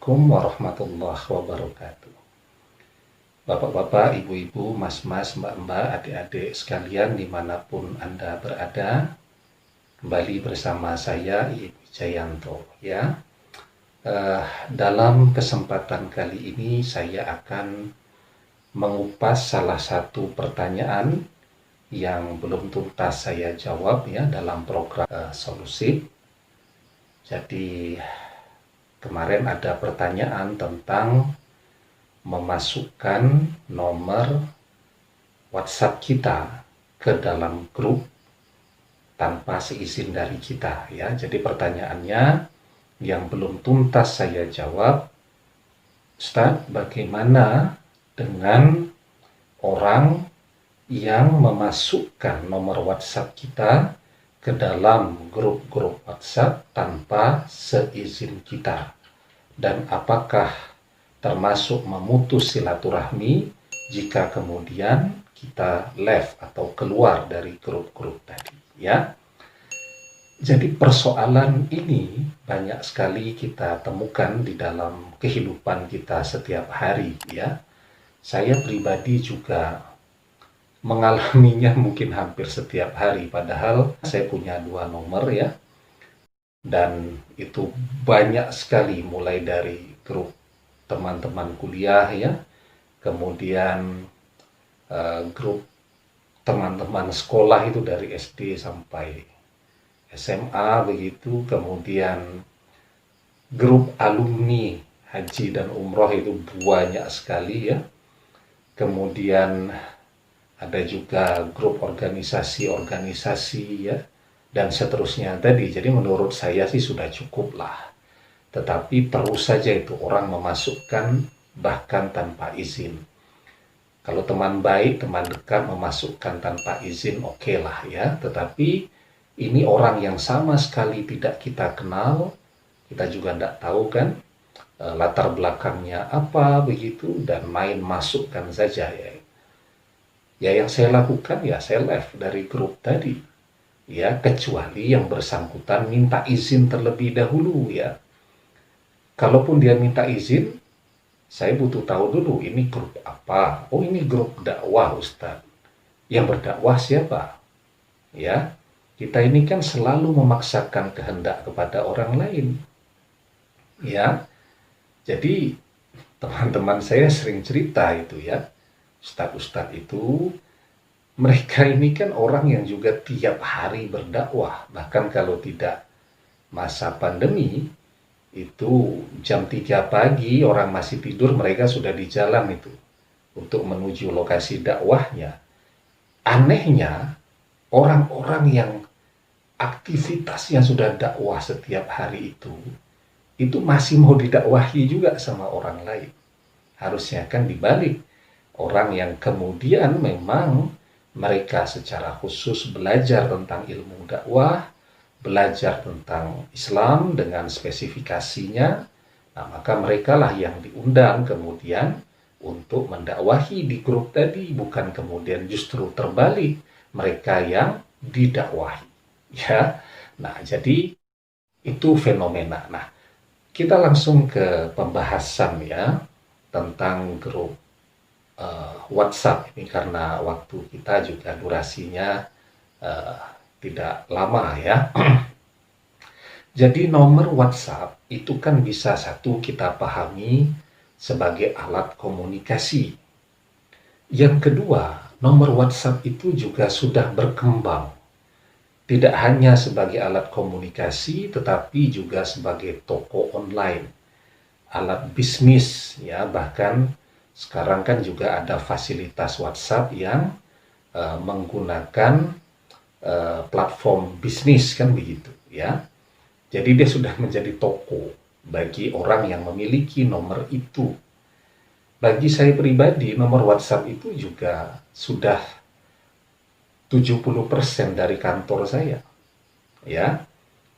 Assalamualaikum warahmatullahi wabarakatuh. Bapak-bapak, ibu-ibu, mas-mas, mbak-mbak, adik-adik sekalian dimanapun Anda berada, kembali bersama saya Ibu Jayanto. Ya, dalam kesempatan kali ini saya akan mengupas salah satu pertanyaan yang belum tuntas saya jawab ya dalam program Solusif. Jadi kemarin ada pertanyaan tentang memasukkan nomor WhatsApp kita ke dalam grup tanpa seizin dari kita ya. Jadi pertanyaannya yang belum tuntas saya jawab, Ustaz, bagaimana dengan orang yang memasukkan nomor WhatsApp kita ke dalam grup-grup WhatsApp tanpa seizin kita? Dan apakah termasuk memutus silaturahmi jika kemudian kita left atau keluar dari grup-grup tadi ya? Jadi persoalan ini banyak sekali kita temukan di dalam kehidupan kita setiap hari ya. Saya pribadi juga mengalaminya mungkin hampir setiap hari, padahal saya punya 2 nomor ya. Dan itu banyak sekali, mulai dari grup teman-teman kuliah ya, kemudian grup teman-teman sekolah itu dari SD sampai SMA begitu, kemudian grup alumni haji dan umroh itu banyak sekali ya, kemudian ada juga grup organisasi-organisasi ya, dan seterusnya tadi. Jadi menurut saya sih sudah cukup lah. Tetapi terus saja itu orang memasukkan bahkan tanpa izin. Kalau teman baik, teman dekat memasukkan tanpa izin, oke lah ya. Tetapi ini orang yang sama sekali tidak kita kenal, kita juga tidak tahu kan latar belakangnya apa begitu, dan main masukkan saja ya. Ya yang saya lakukan ya saya left dari grup tadi. Ya, kecuali yang bersangkutan minta izin terlebih dahulu ya. Kalaupun dia minta izin, saya butuh tahu dulu ini grup apa. Oh, ini grup dakwah, Ustaz. Yang berdakwah siapa? Ya, kita ini kan selalu memaksakan kehendak kepada orang lain. Ya, jadi teman-teman saya sering cerita itu ya. Ustaz-ustaz itu, mereka ini kan orang yang juga tiap hari berdakwah. Bahkan kalau tidak masa pandemi, itu jam 3 pagi orang masih tidur, mereka sudah di jalan itu untuk menuju lokasi dakwahnya. Anehnya, orang-orang yang aktivitasnya sudah dakwah setiap hari itu masih mau didakwahi juga sama orang lain. Harusnya kan dibalik. Orang yang kemudian memang mereka secara khusus belajar tentang ilmu dakwah, belajar tentang Islam dengan spesifikasinya, nah maka merekalah yang diundang kemudian untuk mendakwahi di grup tadi, bukan kemudian justru terbalik, mereka yang didakwahi. Ya, nah jadi itu fenomena. Nah, kita langsung ke pembahasan ya tentang grup WhatsApp ini, karena waktu kita juga durasinya tidak lama ya. Jadi nomor WhatsApp itu kan bisa satu kita pahami sebagai alat komunikasi. Yang kedua, nomor WhatsApp itu juga sudah berkembang. Tidak hanya sebagai alat komunikasi, tetapi juga sebagai toko online, alat bisnis ya. Bahkan sekarang kan juga ada fasilitas WhatsApp yang menggunakan platform bisnis kan begitu ya. Jadi dia sudah menjadi toko bagi orang yang memiliki nomor itu. Bagi saya pribadi, nomor WhatsApp itu juga sudah 70% dari kantor saya. Ya,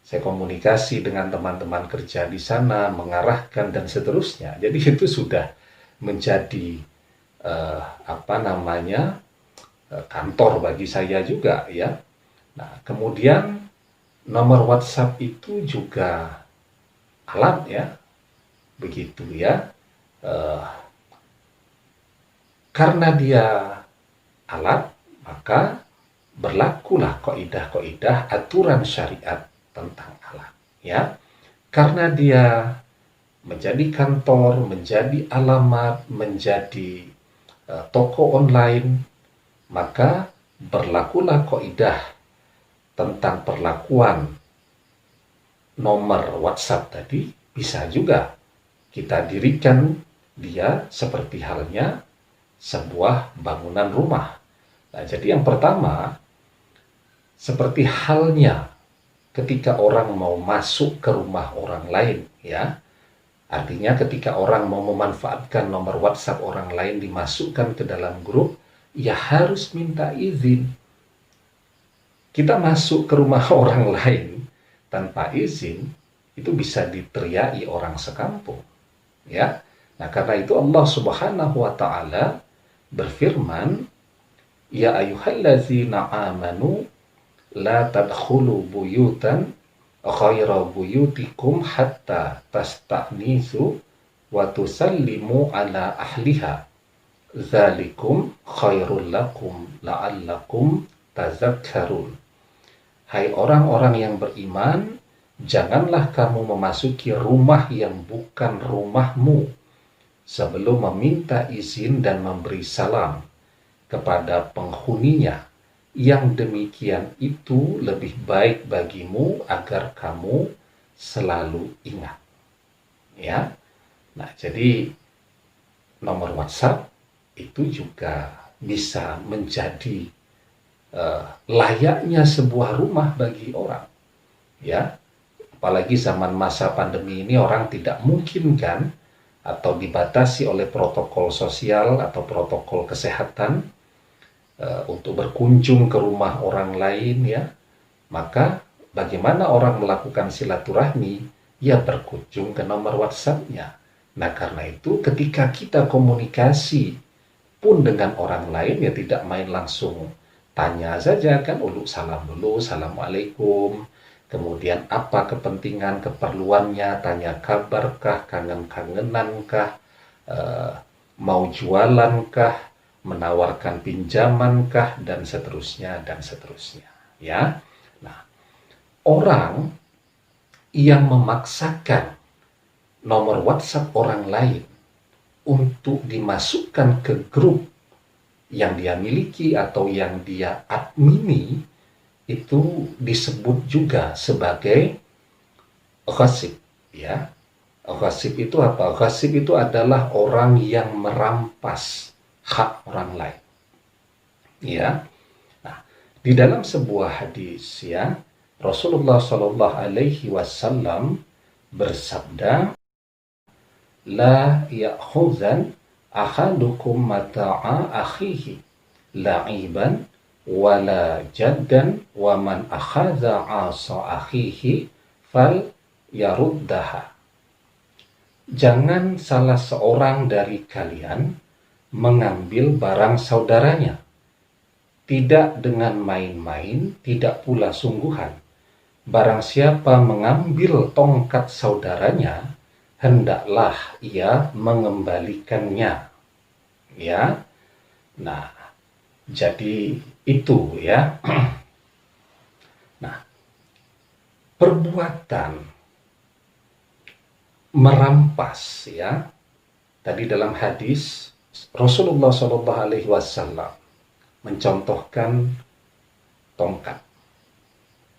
saya komunikasi dengan teman-teman kerja di sana, mengarahkan dan seterusnya. Jadi itu sudah menjadi kantor bagi saya juga ya. Nah, kemudian nomor WhatsApp itu juga alat ya begitu ya. Eh, karena dia alat, maka berlakulah kaidah-kaidah aturan syariat tentang alat, ya. Karena dia menjadi kantor, menjadi alamat, menjadi toko online, maka berlakulah kaidah tentang perlakuan nomor WhatsApp tadi. Bisa juga kita dirikan dia seperti halnya sebuah bangunan rumah. Nah, jadi yang pertama, seperti halnya ketika orang mau masuk ke rumah orang lain, ya. Artinya ketika orang mau memanfaatkan nomor WhatsApp orang lain dimasukkan ke dalam grup, ya harus minta izin. Kita masuk ke rumah orang lain tanpa izin, itu bisa diteriaki orang sekampung, ya. Nah, karena itu Allah Subhanahu wa taala berfirman, "Ya ayyuhallazina amanu la tadkhulu buyutan ghaira buyutikum hatta tasta'nisu wa tusallimu ala ahliha. Dzalikum khairul lakum la'allakum tazakkarun." Hai orang-orang yang beriman, janganlah kamu memasuki rumah yang bukan rumahmu sebelum meminta izin dan memberi salam kepada penghuninya. Yang demikian itu lebih baik bagimu agar kamu selalu ingat. Ya. Nah, jadi nomor WhatsApp itu juga bisa menjadi layaknya sebuah rumah bagi orang. Ya. Apalagi zaman masa pandemi ini orang tidak mungkin kan atau dibatasi oleh protokol sosial atau protokol kesehatan untuk berkunjung ke rumah orang lain, ya. Maka bagaimana orang melakukan silaturahmi? Ya berkunjung ke nomor WhatsApp-nya. Nah, karena itu ketika kita komunikasi pun dengan orang lain, ya tidak main langsung tanya saja kan, salam dulu, assalamualaikum, kemudian apa kepentingan, keperluannya, tanya kabarkah, kangen-kangenankah, mau jualankah, menawarkan pinjamankah, dan seterusnya, ya. Nah, orang yang memaksakan nomor WhatsApp orang lain untuk dimasukkan ke grup yang dia miliki atau yang dia admini, itu disebut juga sebagai ghasib, ya. Ghasib itu apa? Ghasib itu adalah orang yang merampas hak orang lain, ya. Nah, di dalam sebuah hadis, ya, Rasulullah Shallallahu Alaihi Wasallam bersabda, la ya'khuzan ahadukum mata'a akhihi la'iban wala jaddan wa man akhadha 'asa akhihi fal yaruddaha. Jangan salah seorang dari kalian mengambil barang saudaranya, tidak dengan main-main, tidak pula sungguhan. Barang siapa mengambil tongkat saudaranya, hendaklah ia mengembalikannya, ya. Nah, jadi itu, ya. Nah, perbuatan merampas, ya. Tadi dalam hadis Rasulullah Shallallahu Alaihi Wasallam mencontohkan tongkat.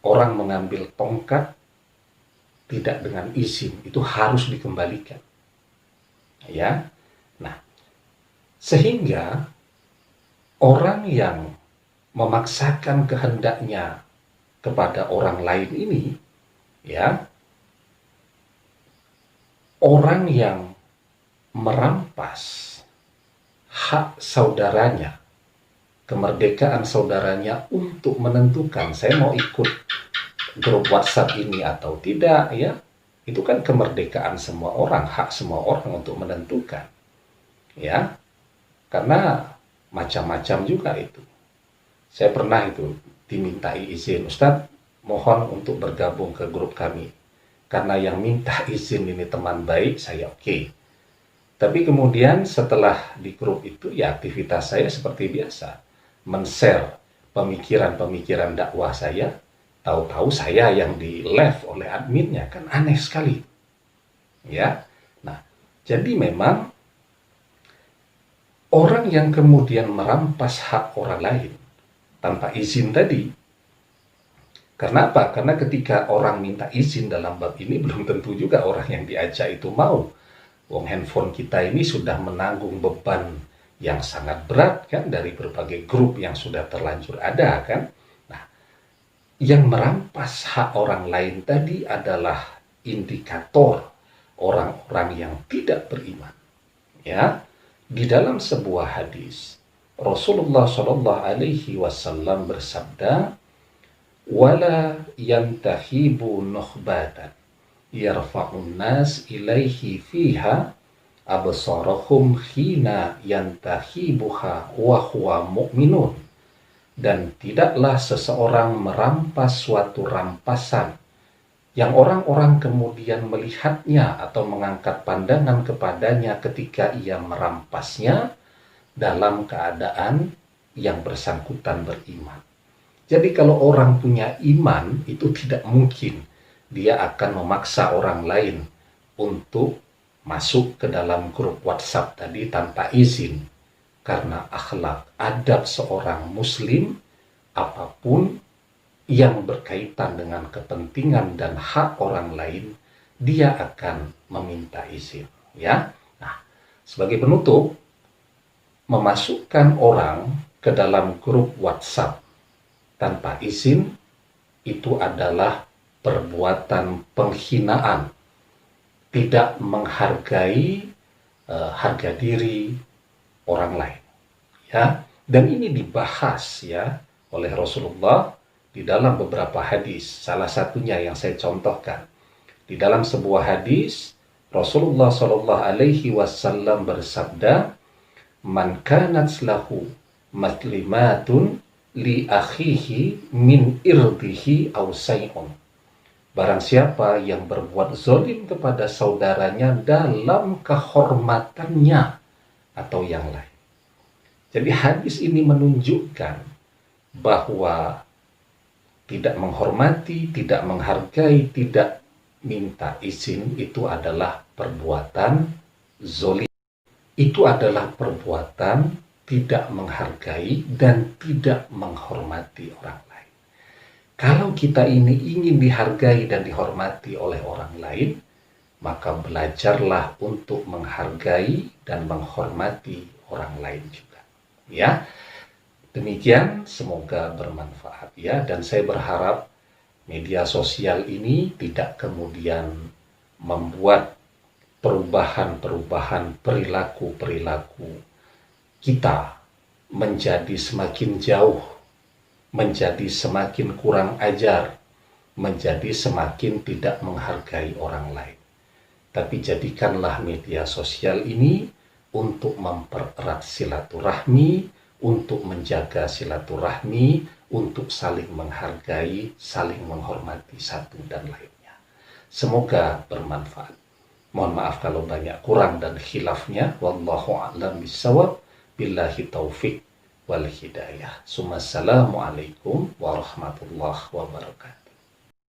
Orang mengambil tongkat tidak dengan izin, itu harus dikembalikan, ya. Nah, sehingga orang yang memaksakan kehendaknya kepada orang lain ini, ya, orang yang merampas hak saudaranya, kemerdekaan saudaranya untuk menentukan saya mau ikut grup WhatsApp ini atau tidak, ya. Itu kan kemerdekaan semua orang, hak semua orang untuk menentukan, ya. Karena macam-macam juga itu. Saya pernah itu dimintai izin, Ustadz, mohon untuk bergabung ke grup kami. karena yang minta izin ini teman baik, saya oke. Tapi kemudian setelah di grup itu, ya aktivitas saya seperti biasa. Men-share pemikiran-pemikiran dakwah saya, tahu-tahu saya yang di-left oleh adminnya, kan aneh sekali. Ya, nah, jadi memang orang yang kemudian merampas hak orang lain tanpa izin tadi, karena apa? Karena ketika orang minta izin dalam bab ini, belum tentu juga orang yang diajak itu mau. Wong handphone kita ini sudah menanggung beban yang sangat berat kan, dari berbagai grup yang sudah terlanjur ada kan. Nah, yang merampas hak orang lain tadi adalah indikator orang-orang yang tidak beriman. Ya, di dalam sebuah hadis Rasulullah Shallallahu Alaihi Wasallam bersabda, wala yantahibu nukhbatan yarfa'un nas ilaihi fiha absarahum khina yantahibuha wa huwa mu'minun. Dan tidaklah seseorang merampas suatu rampasan yang orang-orang kemudian melihatnya atau mengangkat pandangan kepadanya ketika ia merampasnya dalam keadaan yang bersangkutan beriman. Jadi kalau orang punya iman, itu tidak mungkin dia akan memaksa orang lain untuk masuk ke dalam grup WhatsApp tadi tanpa izin. Karena akhlak, adab seorang muslim, apapun yang berkaitan dengan kepentingan dan hak orang lain, dia akan meminta izin. Ya, nah, sebagai penutup, memasukkan orang ke dalam grup WhatsApp tanpa izin itu adalah perbuatan penghinaan, tidak menghargai harga diri orang lain. Ya, dan ini dibahas ya oleh Rasulullah di dalam beberapa hadis. Salah satunya yang saya contohkan, di dalam sebuah hadis Rasulullah Shallallahu Alaihi Wasallam bersabda, man kanat lahu matlimatun li akhihi min irdihi aw say'un. Barang siapa yang berbuat zalim kepada saudaranya dalam kehormatannya atau yang lain. Jadi hadis ini menunjukkan bahwa tidak menghormati, tidak menghargai, tidak minta izin itu adalah perbuatan zalim. Itu adalah perbuatan tidak menghargai dan tidak menghormati orang lain. Kalau kita ini ingin dihargai dan dihormati oleh orang lain, maka belajarlah untuk menghargai dan menghormati orang lain juga. Ya, demikian, semoga bermanfaat ya. Dan saya berharap media sosial ini tidak kemudian membuat perubahan-perubahan perilaku kita menjadi semakin jauh, menjadi semakin kurang ajar, menjadi semakin tidak menghargai orang lain. Tapi jadikanlah media sosial ini untuk mempererat silaturahmi, untuk menjaga silaturahmi, untuk saling menghargai, saling menghormati satu dan lainnya. Semoga bermanfaat. Mohon maaf kalau banyak kurang dan khilafnya. Wallahu a'lam bishawab. Billahi taufiq wal hidayah. Assalamualaikum warahmatullahi wabarakatuh.